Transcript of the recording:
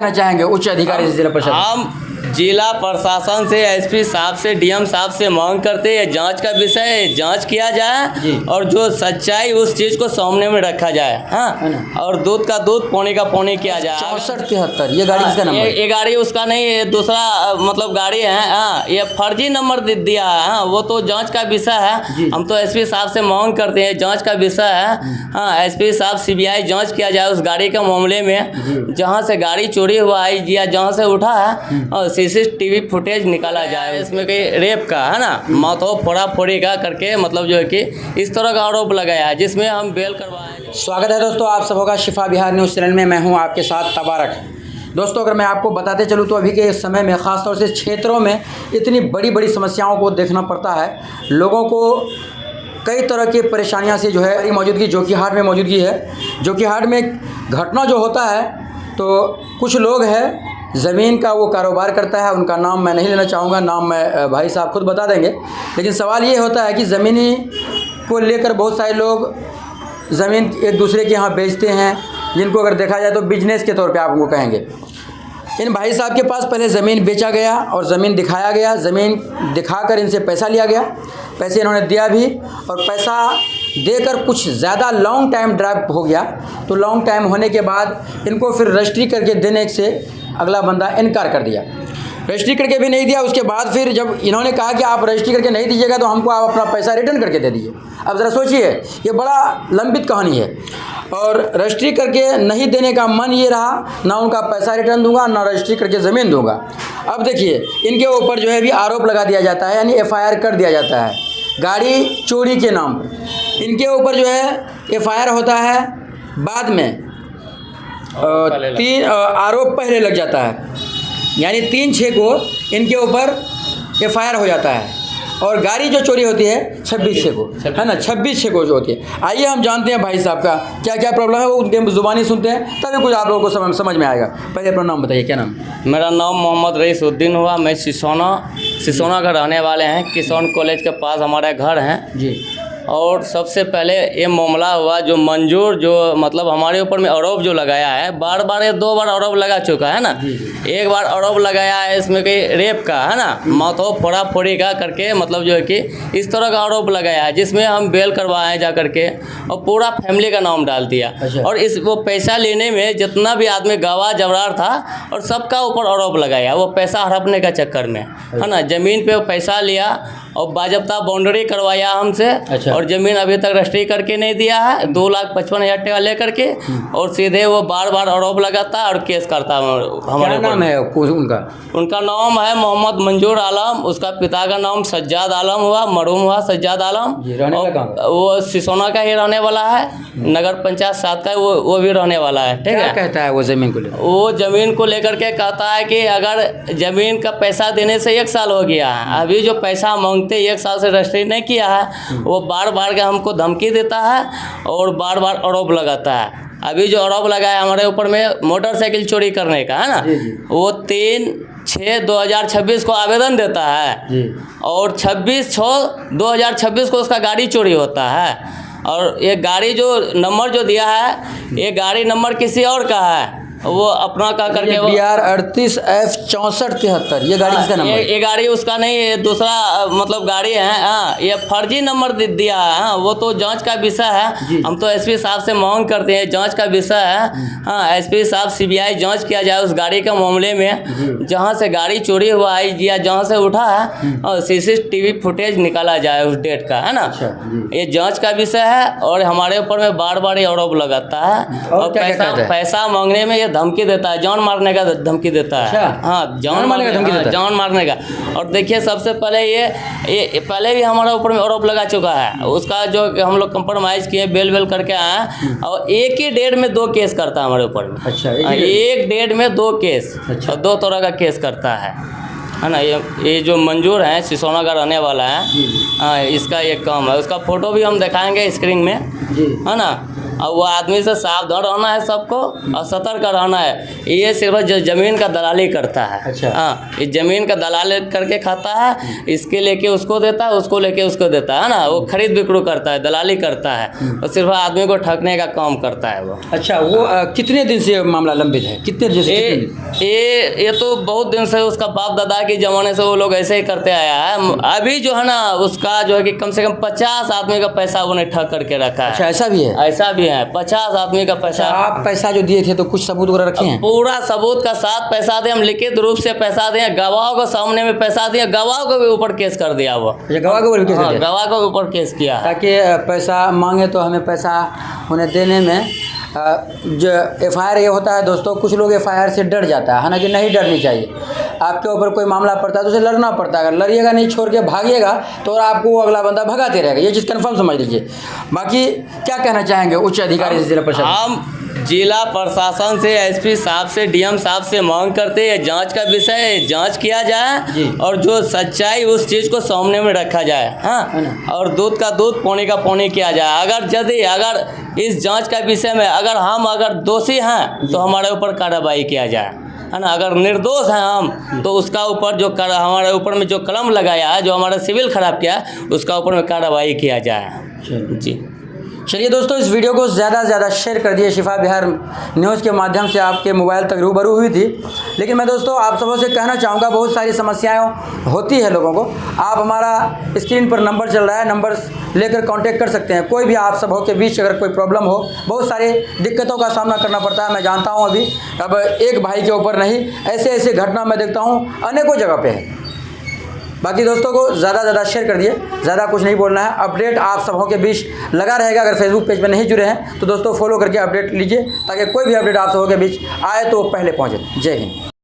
चाहेंगे उच्च अधिकारी से, जिला प्रशासन? हम जिला प्रशासन से, एसपी साहब से, डीएम साहब से मांग करते हैं जांच का विषय है, जांच किया जाए और जो सच्चाई उस चीज़ को सामने में रखा जाए। हाँ, और दूध का दूध, पौने का पौने किया जाए। 6473 ये गाड़ी किसका नंबर? ये गाड़ी उसका नहीं, ये दूसरा मतलब गाड़ी है। हाँ, ये फर्जी नंबर दिया है। हाँ, वो तो जांच का विषय है। हम तो एसपी साहब से मांग करते हैं, जांच का विषय है। हाँ, एसपी साहब सीबीआई जांच किया जाए उस गाड़ी के मामले में, जहाँ से गाड़ी चोरी हुआ है या जहाँ से उठा है, और सीसीटीवी फुटेज निकाला जाए। इसमें कहीं रेप का है ना, माथो फोड़ा फोड़ी का करके मतलब जो है कि इस तरह का आरोप लगाया है, जिसमें हम बेल करवाए। स्वागत है दोस्तों आप सबका शिफा बिहार न्यूज़ चैनल में। मैं हूं आपके साथ तबारक। दोस्तों अगर मैं आपको बताते चलूं तो अभी के समय में ख़ास तौर से क्षेत्रों में इतनी बड़ी बड़ी समस्याओं को देखना पड़ता है। लोगों को कई तरह की परेशानियां से जो है मौजूदगी जोकीहाट में मौजूदगी है। जोकीहाट में घटना जो होता है तो कुछ लोग हैं ज़मीन का वो कारोबार करता है, उनका नाम मैं नहीं लेना चाहूँगा, नाम मैं भाई साहब खुद बता देंगे। लेकिन सवाल ये होता है कि ज़मीनी को लेकर बहुत सारे लोग ज़मीन एक दूसरे के यहाँ बेचते हैं, जिनको अगर देखा जाए तो बिजनेस के तौर पे आप उनको कहेंगे। इन भाई साहब के पास पहले ज़मीन बेचा गया और ज़मीन दिखाया गया, ज़मीन दिखाकर इनसे पैसा लिया गया, पैसे इन्होंने दिया भी, और पैसा देकर कुछ ज़्यादा लॉन्ग टाइम ड्राइव हो गया। तो लॉन्ग टाइम होने के बाद इनको फिर रजिस्ट्री करके देने से अगला बंदा इनकार कर दिया, रजिस्ट्री करके भी नहीं दिया। उसके बाद फिर जब इन्होंने कहा कि आप रजिस्ट्री करके नहीं दीजिएगा तो हमको आप अपना पैसा रिटर्न करके दे दीजिए। अब ज़रा सोचिए, ये बड़ा लंबित कहानी है। और रजिस्ट्री करके नहीं देने का मन ये रहा, ना उनका पैसा रिटर्न दूंगा ना रजिस्ट्री करके ज़मीन दूंगा। अब देखिए इनके ऊपर जो है भी आरोप लगा दिया जाता है, यानी FIR कर दिया जाता है गाड़ी चोरी के नाम पर। इनके ऊपर जो है FIR होता है, बाद में 3 आरोप पहले लग जाता है, यानी 3/6 को इनके ऊपर FIR हो जाता है। और गाड़ी जो चोरी होती है 26/6 को, है ना, 26/6 को जो होती है। आइए हम जानते हैं भाई साहब का क्या क्या प्रॉब्लम है, वो उनके ज़ुबानी सुनते हैं तभी कुछ आप लोगों को समझ में आएगा। पहले अपना नाम बताइए, क्या नाम? मेरा नाम मोहम्मद रईसुद्दीन हुआ। मैं सिसोना का रहने वाले हैं। किसान कॉलेज के पास हमारा घर है जी। और सबसे पहले ये मामला हुआ जो मंजूर, जो मतलब हमारे ऊपर में आरोप जो लगाया है, बार बार ये 2 बार आरोप लगा चुका है ना। एक बार आरोप लगाया है इसमें कहीं रेप का है ना, माथो फोड़ा फोड़ी का करके मतलब जो है कि इस तरह का आरोप लगाया है, जिसमें हम बेल करवाए जा करके और पूरा फैमिली का नाम डाल दिया। और इस वो पैसा लेने में जितना भी आदमी गवाह जबरार था और सबका ऊपर आरोप लगाया, वो पैसा हड़पने का चक्कर में है ना। ज़मीन पे पैसा लिया और बाजब्ता बाउंड्री करवाया हमसे। और ज़मीन अभी तक रजिस्ट्री करके नहीं दिया है, 2,55,000 टका लेकर के, और सीधे वो बार बार आरोप लगाता और केस करता। हमारे नाम है उनका नाम है मोहम्मद मंजूर आलम। उसका पिता का नाम सज्जाद आलम हुआ, मरहूम हुआ सज्जाद आलम। वो सिसोना का ही रहने वाला है, नगर पंचायत 7 का वो भी रहने वाला है। ठीक है, कहता है वो ज़मीन को लेकर? वो ज़मीन को लेकर के कहता है कि अगर ज़मीन का पैसा देने से 1 साल हो गया है, अभी जो पैसा मांगते 1 साल से रजिस्ट्री नहीं किया है, वो बार बार के हमको धमकी देता है और बार बार आरोप लगाता है। अभी जो आरोप लगाया हमारे ऊपर में मोटरसाइकिल चोरी करने का है ना, वो 3/6/2026 को आवेदन देता है और 26/6/2026 को उसका गाड़ी चोरी होता है। और ये गाड़ी जो नंबर जो दिया है, ये गाड़ी नंबर किसी और का है, वो अपना का करके BR 38F6473 ये गाड़ी किसका नंबर? ये गाड़ी उसका नहीं, ये दूसरा मतलब गाड़ी है। हाँ, ये फर्जी नंबर दिया है। हाँ, वो तो जांच का विषय है। हम तो एसपी साहब से मांग करते हैं, जांच का विषय है। हाँ, एसपी साहब सीबीआई जांच किया जाए उस गाड़ी के मामले में, जहाँ से गाड़ी चोरी हुआ है या जहाँ से उठा है, और सीसीटीवी फुटेज निकाला जाए उस डेट का, है ना। ये जांच का विषय है और हमारे ऊपर में बार बार आरोप लगाता है और पैसा मांगने में धमकी देता है, जान मारने का धमकी देता है। हाँ, जान मारने का धमकी देता है, जान मारने का। और देखिए सबसे पहले ये पहले भी हमारे ऊपर में आरोप लगा चुका है। उसका जो हम लोग कंप्रोमाइज़ किए, बेल करके आए, और एक ही डेढ़ में 2 केस करता है हमारे ऊपर में। अच्छा, एक डेढ़ में 2 केस। अच्छा। और 2 तरह का केस करता है ना। ये जो मंजूर है, सिसोना का रहने वाला है। हाँ, इसका एक काम है। उसका फ़ोटो भी हम दिखाएंगे स्क्रीन में, है ना। और वो आदमी से सावधान रहना है सबको और सतर्क रहना है। ये सिर्फ ज़मीन का दलाली करता है। अच्छा। हाँ, ये ज़मीन का दलाली करके खाता है, इसके लेके उसको देता है, उसको लेके उसको देता है ना। वो खरीद बिक्री करता है, दलाली करता है और सिर्फ आदमी को ठगने का काम करता है वो। अच्छा, वो कितने दिन से मामला लंबित है? कितने दिन से? ये तो बहुत दिन से उसका बाप दादा के ज़माने से वो लोग ऐसे ही करते आया है। अभी जो है ना उसका जो है कि कम से कम 50 आदमी का पैसा उन्हें ठग करके रखा है। अच्छा, ऐसा भी है? ऐसा भी है, 50 आदमी का पैसा। आप पैसा जो दिए थे तो कुछ सबूत वगैरह रखे हैं? पूरा सबूत का साथ पैसा दिए, हम लिखित रूप से पैसा दिए, गवाहों के सामने में पैसा दिए, गवाह को भी ऊपर केस कर दिया वो। गवाह के ऊपर केस कर दिया? गवाह को ऊपर केस किया ताकि पैसा मांगे तो हमें पैसा उन्हें देने में जो एफआईआर ये होता है दोस्तों, कुछ लोग एफआईआर से डर जाता है, हालांकि नहीं डरनी चाहिए। आपके ऊपर कोई मामला पड़ता है तो उसे लड़ना पड़ता है। अगर लड़िएगा नहीं, छोड़ के भागिएगा तो आपको वो अगला बंदा भगाते रहेगा। ये चीज़ कन्फर्म समझ लीजिए। बाकी क्या कहना चाहेंगे उच्च अधिकारी से, जिला प्रशासन? हम जिला प्रशासन से, एसपी साहब से, डीएम साहब से मांग करते हैं जांच का विषय है, जांच किया जाए और जो सच्चाई उस चीज़ को सामने में रखा जाए। हाँ, और दूध का दूध, पानी का पानी किया जाए। अगर इस जांच का विषय में अगर दोषी हैं तो हमारे ऊपर कार्रवाई किया जाए, है ना। अगर निर्दोष हैं हम तो उसका ऊपर जो हमारे ऊपर में जो कलम लगाया है, जो हमारा सिविल खराब किया है, उसका ऊपर में कार्रवाई किया जाए। जी, चलिए दोस्तों, इस वीडियो को ज़्यादा से ज़्यादा शेयर कर दिए। शिफा बिहार न्यूज़ के माध्यम से आपके मोबाइल तक रूबरू हुई थी। लेकिन मैं दोस्तों आप सबों से कहना चाहूँगा, बहुत सारी समस्याएं होती है लोगों को। आप हमारा स्क्रीन पर नंबर चल रहा है, नंबर लेकर कांटेक्ट कर सकते हैं। कोई भी आप सबों के बीच अगर कोई प्रॉब्लम हो, बहुत सारी दिक्कतों का सामना करना पड़ता है, मैं जानता हूँ। अभी अब एक भाई के ऊपर नहीं, ऐसे ऐसे घटना मैं देखता हूँ अनेकों जगह पर है। बाकी दोस्तों को ज़्यादा से ज़्यादा शेयर कर दिए, ज़्यादा कुछ नहीं बोलना है। अपडेट आप सबों के बीच लगा रहेगा। अगर फेसबुक पेज पर नहीं जुड़े हैं तो दोस्तों फॉलो करके अपडेट लीजिए, ताकि कोई भी अपडेट आप सबों के बीच आए तो पहले पहुँचे। जय हिंद।